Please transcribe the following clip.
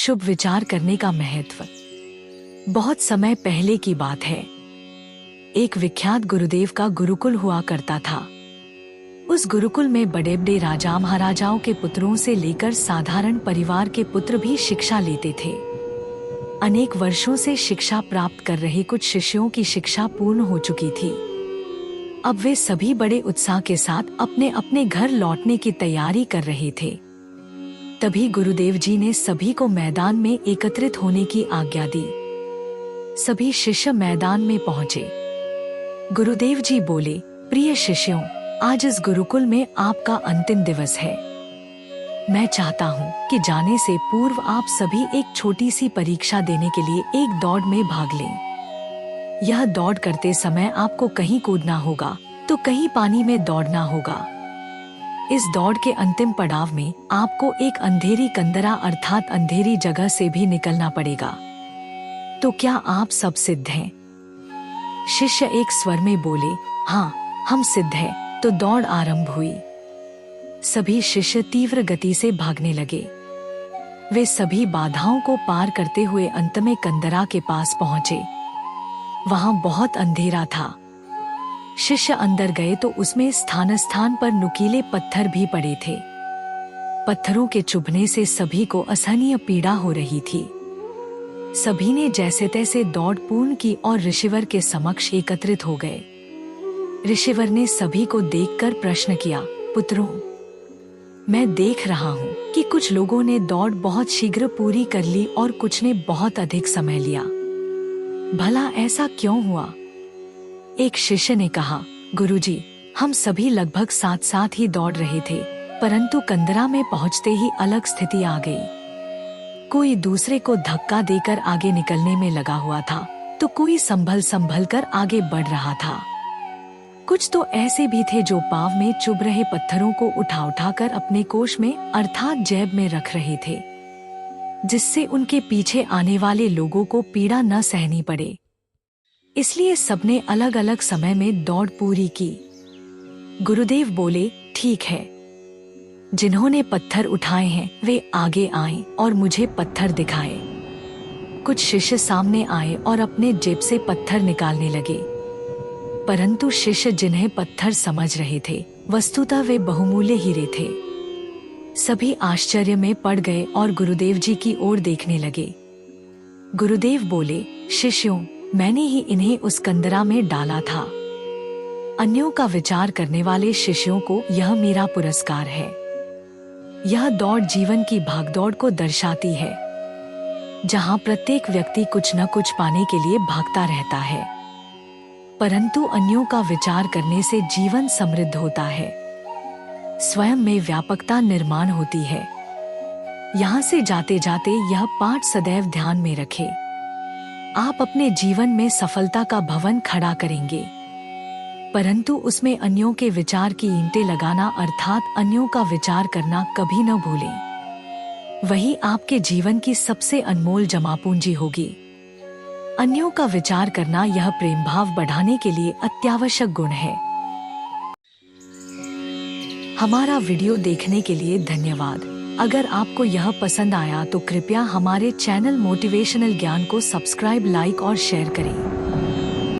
शुभ विचार करने का महत्व। बहुत समय पहले की बात है। एक विख्यात गुरुदेव का गुरुकुल हुआ करता था। उस गुरुकुल में बड़े बड़े राजा महाराजाओं के पुत्रों से लेकर साधारण परिवार के पुत्र भी शिक्षा लेते थे। अनेक वर्षों से शिक्षा प्राप्त कर रहे कुछ शिष्यों की शिक्षा पूर्ण हो चुकी थी। अब वे सभी बड़े उत्साह के साथ अपने अपने घर लौटने की तैयारी कर रहे थे। तभी गुरुदेव जी ने सभी को मैदान में एकत्रित होने की आज्ञा दी। सभी शिष्य मैदान में पहुंचे। गुरुदेव जी बोले, प्रिय शिष्यों, आज इस गुरुकुल में आपका अंतिम दिवस है। मैं चाहता हूँ कि जाने से पूर्व आप सभी एक छोटी सी परीक्षा देने के लिए एक दौड़ में भाग लें। यह दौड़ करते समय आपको कहीं कूदना होगा तो कहीं पानी में दौड़ना होगा। इस दौड़ के अंतिम पड़ाव में आपको एक अंधेरी कंदरा अर्थात अंधेरी जगह से भी निकलना पड़ेगा। तो क्या आप सब सिद्ध हैं? शिष्य एक स्वर में बोले, हाँ, हम सिद्ध हैं। तो दौड़ आरंभ हुई। सभी शिष्य तीव्र गति से भागने लगे। वे सभी बाधाओं को पार करते हुए अंत में कंदरा के पास पहुंचे। वहां बहुत अंधेरा था। शिष्य अंदर गए तो उसमें स्थान स्थान पर नुकीले पत्थर भी पड़े थे। पत्थरों के चुभने से सभी को असहनीय पीड़ा हो रही थी। सभी ने जैसे तैसे दौड़ पूर्ण की और ऋषिवर के समक्ष एकत्रित हो गए। ऋषिवर ने सभी को देखकर प्रश्न किया, पुत्रों, मैं देख रहा हूँ कि कुछ लोगों ने दौड़ बहुत शीघ्र पूरी कर ली और कुछ ने बहुत अधिक समय लिया। भला ऐसा क्यों हुआ? एक शिष्य ने कहा, गुरुजी, हम सभी लगभग साथ साथ ही दौड़ रहे थे, परंतु कंदरा में पहुंचते ही अलग स्थिति आ गई। कोई दूसरे को धक्का देकर आगे निकलने में लगा हुआ था, तो कोई संभल कर आगे बढ़ रहा था। कुछ तो ऐसे भी थे जो पांव में चुभ रहे पत्थरों को उठा कर अपने कोष में अर्थात जेब में रख रहे थे, जिससे उनके पीछे आने वाले लोगों को पीड़ा न सहनी पड़े। इसलिए सबने अलग अलग समय में दौड़ पूरी की। गुरुदेव बोले, ठीक है, जिन्होंने पत्थर उठाए हैं वे आगे आएं और मुझे पत्थर दिखाएं। कुछ शिष्य सामने आए और अपने जेब से पत्थर निकालने लगे, परंतु शिष्य जिन्हें पत्थर समझ रहे थे वस्तुतः वे बहुमूल्य हीरे थे। सभी आश्चर्य में पड़ गए और गुरुदेव जी की ओर देखने लगे। गुरुदेव बोले, शिष्यों, मैंने ही इन्हें उस कंदरा में डाला था। अन्यों का विचार करने वाले शिष्यों को यह मेरा पुरस्कार है। यह दौड़ जीवन की भागदौड़ को दर्शाती है, जहां प्रत्येक व्यक्ति कुछ न कुछ पाने के लिए भागता रहता है, परंतु अन्यों का विचार करने से जीवन समृद्ध होता है, स्वयं में व्यापकता निर्माण होती है। यहाँ से जाते जाते यह पाठ सदैव ध्यान में रखें। आप अपने जीवन में सफलता का भवन खड़ा करेंगे, परंतु उसमें अन्यों के विचार की ईंटें लगाना अर्थात अन्यों का विचार करना कभी न भूलें। वही आपके जीवन की सबसे अनमोल जमा पूंजी होगी। अन्यों का विचार करना यह प्रेम भाव बढ़ाने के लिए अत्यावश्यक गुण है। हमारा वीडियो देखने के लिए धन्यवाद। अगर आपको यह पसंद आया तो कृपया हमारे चैनल मोटिवेशनल ज्ञान को सब्सक्राइब, लाइक और शेयर करें।